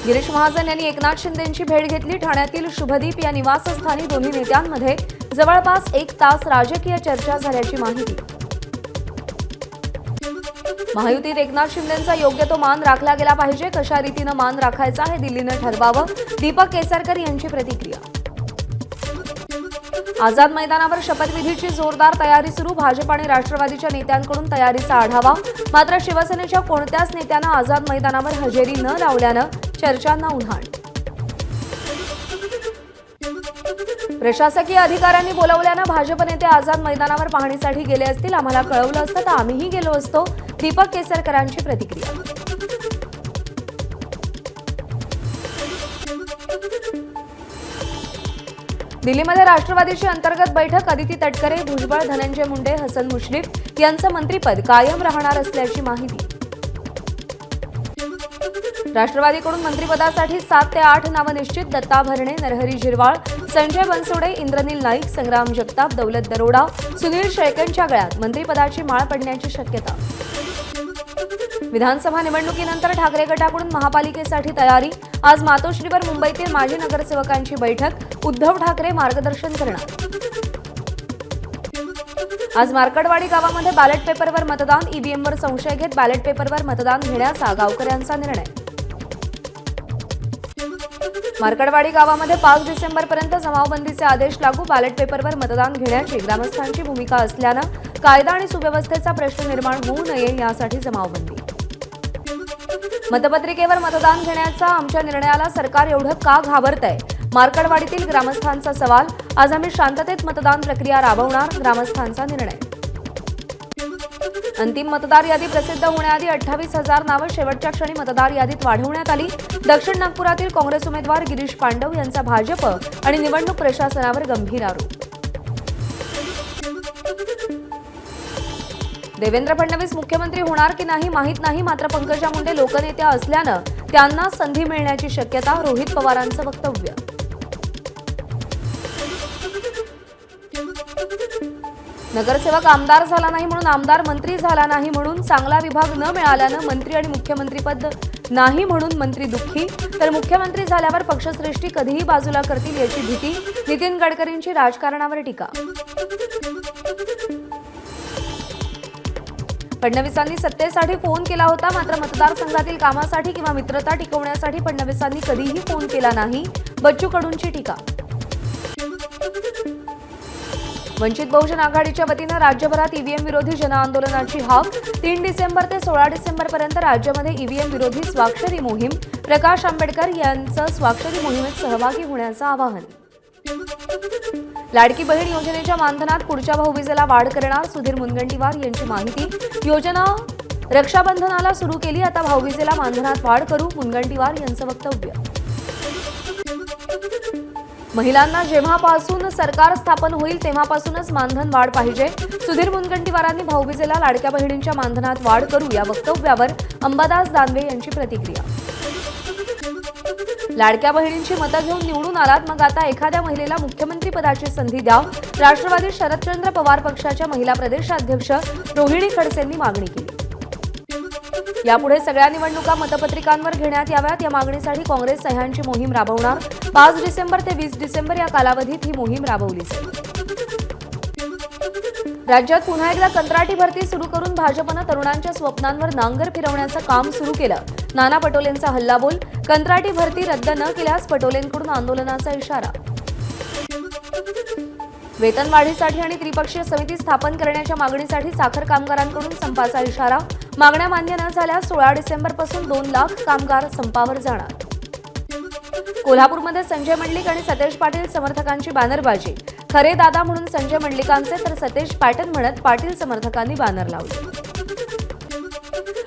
गिरीश महाजन यांनी एकनाथ शिंदेंची भेट घेतली। ठाण्यातील शुभदीप या निवासस्थानी दोन्ही नेत्यांमध्ये जवळपास 1 तास राजकीय चर्चा झाल्याची माहिती। महायुतीत एकनाथ शिंदेंचा योग्य तो मान राखला गेला पाहिजे, कशा रीतीने मान राखायचा हे दिल्लीनं ठरवावं, दीपक केसरकर यांची प्रतिक्रिया। आझाद मैदानावर शपथविधीची जोरदार तयारी सुरू। भाजप आणि राष्ट्रवादीच्या नेत्यांकडून तयारीचा आढावा। मात्र शिवसेनेच्या कोणत्याच नेत्यांना आझाद मैदानावर हजेरी न लावल्यानं चर्चांना उधाण। प्रशासकीय अधिकाऱ्यांनी बोलवल्यानं भाजप नेते आझाद मैदानावर पाहणीसाठी गेले असतील। आम्हाला कळवलं असतं तर आम्हीही गेलो असतो, दीपक केसरकरांची प्रतिक्रिया। दिल्लीमध्ये राष्ट्रवादीची अंतर्गत बैठक। अदिती तटकरे, भुजबळ, धनंजय मुंडे, हसन मुश्रीफ यांचं मंत्रिपद कायम राहणार असल्याची माहिती। राष्ट्रवादीकडून मंत्रिपदासाठी 7 ते 8 नावं निश्चित। दत्ता भरणे, नरहरी झिरवाळ, संजय बनसोडे, इंद्रनील नाईक, संग्राम जगताप, दौलत दरोडा, सुनील शेळकेंच्या गळ्यात मंत्रिपदाची माळ पडण्याची शक्यता। विधानसभा निवडणुकीनंतर ठाकरे गटाकडून महापालिकेसाठी तयारी। आज मातोश्रीवर मुंबईतील माजी नगरसेवकांची बैठक। उद्धव ठाकरे मार्गदर्शन करणार। आज मार्कडवाडी गावामध्ये बॅलेट पेपरवर मतदान। ईव्हीएमवर संशय घेत बॅलेट पेपरवर मतदान घेण्याचा गावकऱ्यांचा निर्णय। मार्कडवाडी गावामध्ये 5 डिसेंबरपर्यंत जमावबंदीचे आदेश लागू। बॅलेट पेपरवर मतदान घेण्याची ग्रामस्थांची भूमिका असल्यानं कायदा आणि सुव्यवस्थेचा प्रश्न निर्माण होऊ नये यासाठी जमावबंदी। मतपत्रिकेवर मतदान घेण्याचा आमच्या निर्णयाला सरकार एवढं का घाबरतंय? मार्कडवाडीतील ग्रामस्थांचा सवाल। आज आम्ही शांततेत मतदान प्रक्रिया राबवणार, ग्रामस्थांचा निर्णय। अंतिम मतदार यादी प्रसिद्ध होण्याआधी 28,000 नावं शेवटच्या क्षणी मतदार यादीत वाढवण्यात आली। दक्षिण नागपुरातील काँग्रेस उमेदवार गिरीश पांडव यांचा भाजप आणि निवडणूक प्रशासनावर गंभीर आरोप। देवेंद्र फडणवीस मुख्यमंत्री होणार की नाही माहीत नाही, मात्र पंकजा मुंडे लोकनेत्या असल्यानं त्यांना संधी मिळण्याची शक्यता। रोहित पवारांचं वक्तव्य। नगरसेवक आमदार झाला नाही म्हणून आमदार मंत्री झाला नाही म्हणून चांगला विभाग न मिळाल्यानं मंत्री आणि मुख्यमंत्रीपद नाही म्हणून मंत्री दुःखी, तर मुख्यमंत्री झाल्यावर पक्षश्रेष्ठी कधीही बाजूला करतील याची भीती। नितीन गडकरींची राजकारणावर टीका। फडणवीसांनी सत्तेसाठी फोन केला होता, मात्र मतदारसंघातील कामासाठी किंवा मित्रता टिकवण्यासाठी फडणवीसांनी कधीही फोन केला नाही। बच्चू कडूंची टीका। वंचित बहुजन आघाडीच्या वतीनं राज्यभरात ईव्हीएम विरोधी जनआंदोलनाची हाक। 3 डिसेंबर ते 16 डिसेंबरपर्यंत राज्यामध्ये ईव्हीएम विरोधी स्वाक्षरी मोहीम। प्रकाश आंबेडकर यांचं स्वाक्षरी मोहिमेत सहभागी होण्याचं आवाहन। लाडकी बहीण योजनेच्या मानधनात पुढच्या भाऊबीजेला वाढ करणार, सुधीर मुनगंटीवार यांची माहिती। योजना रक्षाबंधनाला सुरू केली, आता भाऊबीजेला मानधनात वाढ करू, मुनगंटीवार यांचं वक्तव्य। महिलांना जेव्हापासून सरकार स्थापन होईल तेव्हापासूनच मानधन वाढ पाहिजे। सुधीर मुनगंटीवारांनी भाऊबीजेला लाडक्या बहिणींच्या मानधनात वाढ करू या वक्तव्यावर अंबादास दानवे यांची प्रतिक्रिया। लाडक्या बहिणींची मतं घेऊन निवडून आलात, मग आता एखाद्या महिलेला मुख्यमंत्री पदाची संधी द्या। राष्ट्रवादी शरदचंद्र पवार पक्षाच्या महिला प्रदेशाध्यक्ष रोहिणी खडसेंनी मागणी केली। यापुढे सगळ्या निवडणुका मतपत्रिकांवर घेण्यात याव्यात, या मागणीसाठी काँग्रेस सह्यांची मोहीम राबवणार। 5 डिसेंबर ते 20 डिसेंबर या कालावधीत ही मोहीम राबवली जाईल। राज्यात पुन्हा एकदा कंत्राटी भरती सुरू करून भाजपनं तरुणांच्या स्वप्नांवर नांगर फिरवण्याचं काम सुरू केलं। नाना पटोलेंचा हल्लाबोल। कंत्राटी भरती रद्द न केल्यास पटोलेंकडून आंदोलनाचा इशारा। वेतनवाढीसाठी आणि त्रिपक्षीय समिती स्थापन करण्याच्या मागणीसाठी साखर कामगारांकडून संपाचा इशारा। मागण्या मान्य न झाल्यास 16 डिसेंबरपासून 2 लाख कामगार संपावर जाणार। कोल्हापूरमध्ये संजय मंडलिक आणि सतेज पाटील समर्थकांची बॅनरबाजी। खरे दादा म्हणून संजय मंडलिकांचे तर सतेज पॅटर्न म्हणत पाटील समर्थकांनी बॅनर लावले।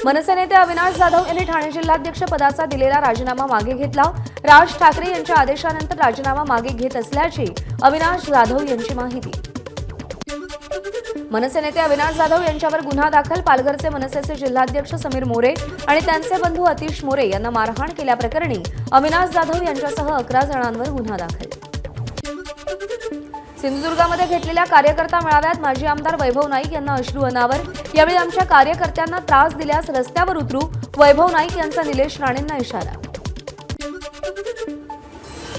मनसे नेते अविनाश जाधव यांनी ठाणे जिल्हाध्यक्ष पदाचा दिलेला राजीनामा मागे घेतला। राज ठाकरे यांच्या आदेशानंतर राजीनामा मागे घेत असल्याची अविनाश जाधव यांची माहिती। मनसे नेते अविनाश जाधव यांच्यावर गुन्हा दाखल। पालघरचे मनसेचे जिल्हाध्यक्ष समीर मोरे आणि त्यांचे बंधू अतिश मोरे यांना मारहाण केल्याप्रकरणी अविनाश जाधव यांच्यासह 11 जणांवर गुन्हा दाखल। सिंधुदुर्गामध्ये घेतलेल्या कार्यकर्ता मेळाव्यात माजी आमदार वैभव नाईक यांना अश्रू अनावर। यावेळी आमच्या कार्यकर्त्यांना त्रास दिल्यास रस्त्यावर उतरू, वैभव नाईक यांचा निलेश राणेंना इशारा।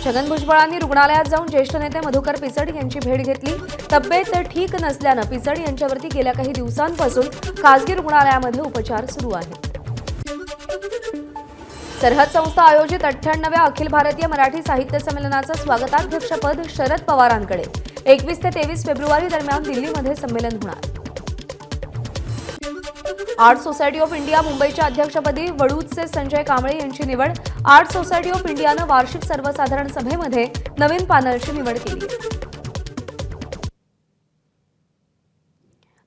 छगन भुजबळांनी रुग्णालयात जाऊन ज्येष्ठ नेते मधुकर पिचड यांची भेट घेतली. तब्येत ठीक नसल्यानं पिचड यांच्यावरती गेल्या काही दिवसांपासून खासगी रुग्णालयामध्ये उपचार सुरू आहेत. सरहद संस्था आयोजित 98व्या अखिल भारतीय मराठी साहित्य संमेलनाचं स्वागताध्यक्षपद शरद पवारांकडे. 21 ते 23 फेब्रुवारी दरम्यान दिल्लीमध्ये संमेलन होणार. आर्ट सोसायटी ऑफ इंडिया मुंबईच्या अध्यक्षपदी वडूजचे संजय कांबळे यांची निवड. आर्ट सोसायटी ऑफ इंडियानं वार्षिक सर्वसाधारण सभेमध्ये नवीन पॅनलची निवड केली.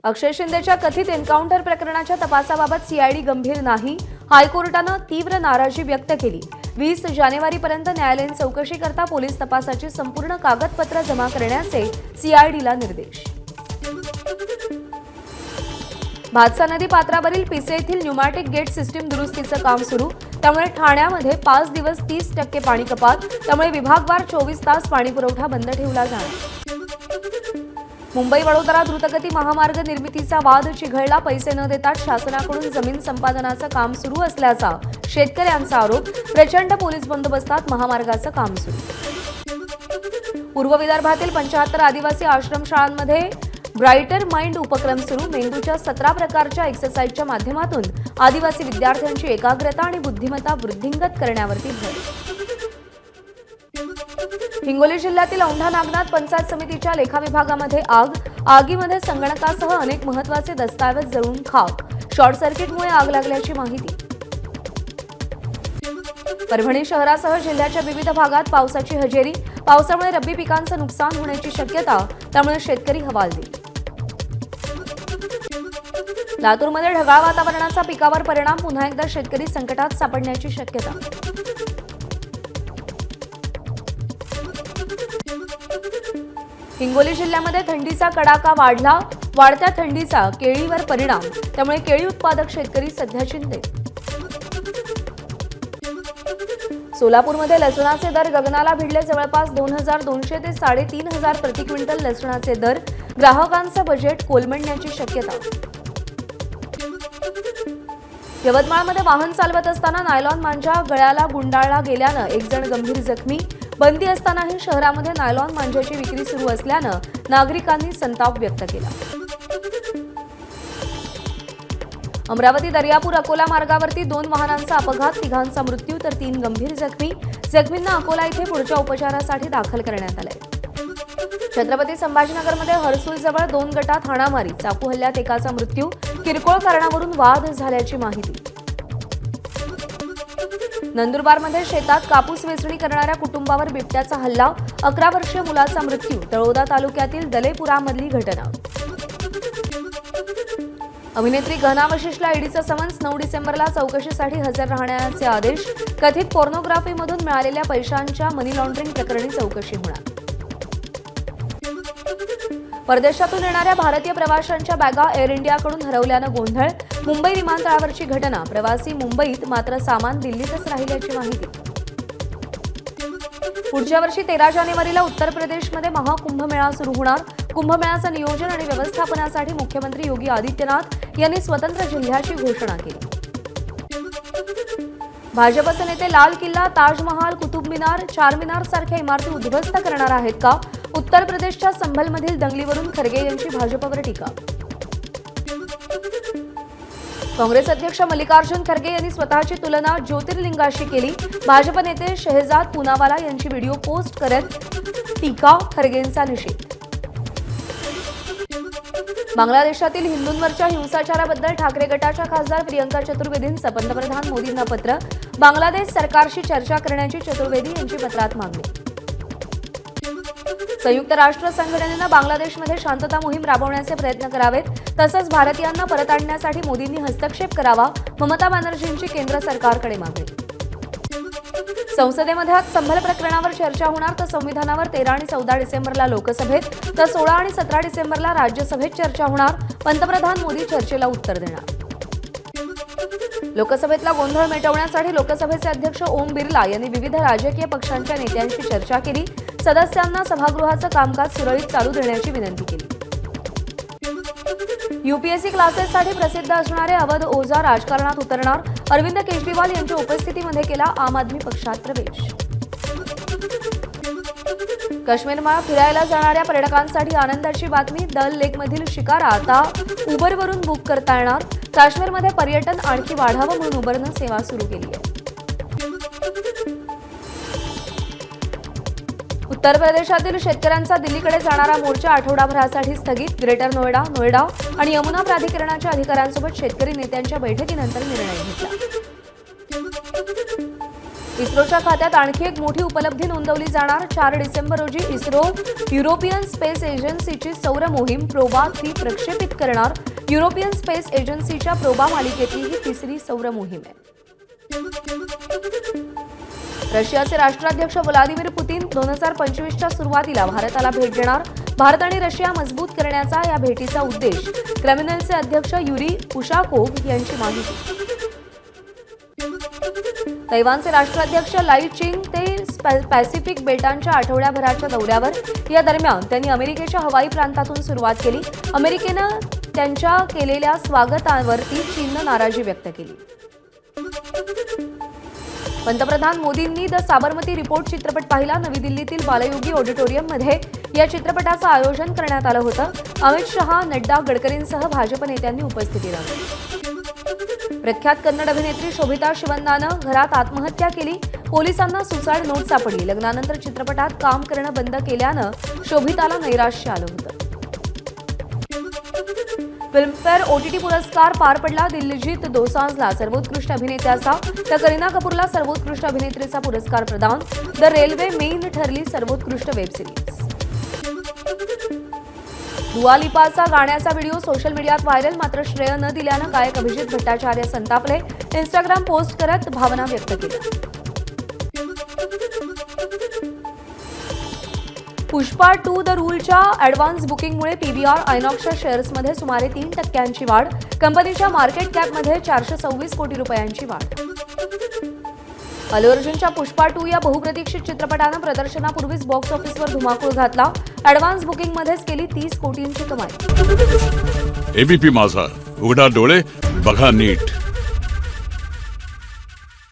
अक्षय शिंदेच्या कथित एन्काउंटर प्रकरणाच्या तपासाबाबत सीआयडी गंभीर नाही. हायकोर्टानं तीव्र नाराजी व्यक्त केली. 20 जानेवारीपर्यंत न्यायालयीन चौकशीकरता पोलीस तपासाची संपूर्ण कागदपत्र जमा करण्याचे सीआयडीला निर्देश. भातसा नदी पात्रावरील पिसे येथील न्यूमॅटिक गेट सिस्टीम दुरुस्तीचं काम सुरू. त्यामुळे ठाण्यामध्ये 5 दिवस 30% पाणी कपात. त्यामुळे विभागवार 24 तास पाणी पुरवठा बंद ठेवला जाणार. मुंबई वडोदरा द्रुतगती महामार्ग निर्मितीचा वाद चिघळला. पैसे न देता शासनाकडून जमीन संपादनाचं काम सुरू असल्याचा शेतकऱ्यांचा आरोप. प्रचंड पोलीस बंदोबस्तात महामार्गाचं काम सुरू. पूर्व विदर्भातील 75 आदिवासी आश्रमशाळांमध्ये ब्राईटर माइंड उपक्रम सुरू. मेंदूच्या 17 प्रकारच्या एक्सरसाइजच्या माध्यमातून आदिवासी विद्यार्थ्यांची एकाग्रता आणि बुद्धिमत्ता वृद्धिंगत करण्यावरती भर. हिंगोली जिल्ह्यातील औंढा नागनाथ पंचायत समितीच्या लेखा विभागामध्ये आग. आगीमध्ये संगणकासह अनेक महत्त्वाचे दस्तावेज जळून खाक. शॉर्ट सर्किटमुळे आग लागल्याची माहिती. परभणी शहरासह जिल्ह्याच्या विविध भागात पावसाची हजेरी. पावसामुळे रब्बी पिकांचं नुकसान होण्याची शक्यता. त्यामुळे शेतकरी हवालदिल. लातूरमध्ये ढगाळ वातावरणाचा पिकावर परिणाम. पुन्हा एकदा शेतकरी संकटात सापडण्याची शक्यता. हिंगोली जिल्ह्यामध्ये थंडीचा कडाका वाढला. वाढत्या थंडीचा केळीवर परिणाम. त्यामुळे केळी उत्पादक शेतकरी सध्या चिंतेत. सोलापूरमध्ये लसणाचे दर गगनाला भिडले. जवळपास 2200 ते 3500 प्रति क्विंटल लसणाचे दर. ग्राहकांचं बजेट कोलमडण्याची शक्यता. यवतमाळमध्ये वाहन चालवत असताना नायलॉन मांजा गळ्याला गुंडाळला गेल्यानं एक जण गंभीर जखमी. बंदी असतानाही शहरामध्ये नायलॉन मांजाची विक्री सुरू असल्यानं नागरिकांनी संताप व्यक्त केला. अमरावती दर्यापूर अकोला मार्गावरती 2 वाहनांचा अपघात. 3घांचा मृत्यू तर 3 गंभीर जखमी. जखमींना अकोला इथे पुढच्या उपचारासाठी दाखल करण्यात आले. छत्रपती संभाजीनगरमध्ये हर्सुलजवळ 2 गटात हाणामारी. चाकू हल्ल्यात एकाचा मृत्यू. किरकोळ कारणावरून वाद झाल्याची माहिती. नंदुरबारमध्ये शेतात कापूस वेचणी करणाऱ्या कुटुंबावर बिबट्याचा हल्ला. 11 वर्षीय मुलाचा मृत्यू. तळोदा तालुक्यातील दलेपुरामधली घटना. अभिनेत्री गहना वशिष्ठला ईडीचं समन्स. 9 डिसेंबरला चौकशीसाठी हजर राहण्याचे आदेश. कथित पोर्नोग्राफीमधून मिळालेल्या पैशांच्या मनी लॉन्ड्रिंग प्रकरणी चौकशी होणार. परदेशातून येणाऱ्या भारतीय प्रवाशांच्या बॅगा एअर इंडियाकडून हरवल्यानं गोंधळ. मुंबई विमानतळावरची घटना. प्रवासी मुंबईत मात्र सामान दिल्लीतच राहिल्याची माहिती. पुढच्या वर्षी 13 जानेवारीला उत्तर प्रदेशमध्ये महाकुंभमेळा सुरू होणार. कुंभमेळ्याचं नियोजन आणि व्यवस्थापनासाठी मुख्यमंत्री योगी आदित्यनाथ यांनी स्वतंत्र जिल्ह्याची घोषणा केली. भाजपचे नेते लाल किल्ला, ताजमहाल, कुतुब मिनार, चारमिनार सारख्या इमारती उद्ध्वस्त करणार आहेत का? उत्तर प्रदेशच्या संभलमधील दंगलीवरून खरगे यांची भाजपवर टीका. काँग्रेस अध्यक्ष मल्लिकार्जुन खरगे यांनी स्वतःची तुलना ज्योतिर्लिंगाशी केली. भाजप नेते शहजाद पूनावाला यांची व्हिडिओ पोस्ट करत टीका. खरगेंचा निषेध. बांगलादेशातील हिंदूंवरच्या हिंसाचाराबद्दल ठाकरे गटाच्या खासदार प्रियंका चतुर्वेदींचं पंतप्रधान मोदींना पत्र. बांगलादेश सरकारशी चर्चा करण्याची चतुर्वेदी यांची पत्रात मागणी. संयुक्त राष्ट्र संघटनेनं बांगलादेशमध्ये शांतता मोहीम राबवण्याचे प्रयत्न करावेत. तसंच भारतीयांना परत आणण्यासाठी मोदींनी हस्तक्षेप करावा. ममता बॅनर्जींची केंद्र सरकारकडे मागणी. संसदेमध्ये आज संभल प्रकरणावर चर्चा होणार. तर संविधानावर 13 आणि 14 डिसेंबरला लोकसभेत तर 16 आणि 17 डिसेंबरला राज्यसभेत चर्चा होणार. पंतप्रधान मोदी चर्चेला उत्तर देणार. लोकसभेतला गोंधळ मिटवण्यासाठी लोकसभेचे अध्यक्ष ओम बिर्ला यांनी विविध राजकीय पक्षांच्या नेत्यांशी चर्चा केली. सदस्यांना सभागृहाचं कामकाज सुरळीत चालू देण्याची विनंती केली. यूपीएससी क्लासेससाठी प्रसिद्ध असणारे अवध ओझा राजकारणात उतरणार. अरविंद केजरीवाल यांच्या उपस्थितीमध्ये केला आम आदमी पक्षात प्रवेश. काश्मीरमा फिरायला जाणाऱ्या पर्यटकांसाठी आनंदाची बातमी. दल लेकमधील शिकारा आता उबरवरून बुक करता येणार. काश्मीरमध्ये पर्यटन आणखी वाढावं म्हणून उबरनं सेवा सुरू केली आहे. उत्तर प्रदेशातील शेतकऱ्यांचा दिल्लीकडे जाणारा मोर्चा आठवडाभरासाठी स्थगित. ग्रेटर नोएडा आणि यमुना प्राधिकरणाच्या अधिकाऱ्यांसोबत शेतकरी नेत्यांच्या बैठकीनंतर निर्णय घेतला. इस्रोच्या खात्यात आणखी एक मोठी उपलब्धी नोंदवली जाणार. 4 डिसेंबर रोजी इस्रो युरोपियन स्पेस एजन्सीची सौर मोहीम प्रोबा 3 प्रक्षेपित करणार. युरोपियन स्पेस एजन्सीच्या प्रोबा मालिकेतली ही तिसरी सौर मोहीम आहे. रशियाचे राष्ट्राध्यक्ष व्लादिमीर पुतीन 2025च्या सुरुवातीला भारताला भेट देणार. भारत आणि रशिया मजबूत करण्याचा या भेटीचा उद्देश. क्रेमलिनचे अध्यक्ष युरी उशाकोव्ह यांची माहिती. तैवानचे राष्ट्राध्यक्ष लाई चिंग ते पॅसिफिक बेटांच्या आठवड्याभराच्या दौऱ्यावर. या दरम्यान त्यांनी अमेरिकेच्या हवाई प्रांतातून सुरुवात केली. अमेरिकेनं त्यांच्या केलेल्या स्वागतावरती चीननं नाराजी व्यक्त केली. पंतप्रधान मोदींनी द साबरमती रिपोर्ट चित्रपट पाहिला. नवी दिल्लीतील बालयोगी ऑडिटोरियममध्ये या चित्रपटाचं आयोजन करण्यात आलं होतं. अमित शहा, नड्डा, गडकरींसह भाजप नेत्यांनी उपस्थिती लावली. प्रख्यात कन्नड अभिनेत्री शोभिता शिवन्नानं घरात आत्महत्या केली. पोलिसांना सुसाईड नोट सापडली. लग्नानंतर चित्रपटात काम करणं बंद केल्यानं शोभिताला नैराश्य आलं होतं. फिल्मफेअर OTT पुरस्कार पार पडला. दिलजीत दोसांझला सर्वोत्कृष्ट अभिनेत्याचा तर करीना कपूरला सर्वोत्कृष्ट अभिनेत्रीचा पुरस्कार प्रदान. द रेल्वे मेन ठरली सर्वोत्कृष्ट वेब सिरीज. दुआ लिपाचा गाण्याचा व्हिडिओ सोशल मीडियात व्हायरल. मात्र श्रेय न दिल्यानं गायक अभिजित भट्टाचार्य संतापले. इंस्टाग्राम पोस्ट करत भावना व्यक्त केल्या. पुष्पा 2 द रूलच्या ॲडव्हान्स बुकिंगमुळे PVR आयनॉक्सच्या शेअर्समध्ये सुमारे 3% वाढ. कंपनीच्या मार्केट कॅपमध्ये 426 कोटी रुपयांची वाढ. अल्लू अर्जुनच्या पुष्पा 2 या बहुप्रतीक्षित चित्रपटानं प्रदर्शनापूर्वीच बॉक्स ऑफिसवर धुमाकूळ घातला. ॲडव्हान्स बुकिंगमध्येच केली 30 कोटींची कमाई. ABP माझा, उघडा डोळे बघा नीट.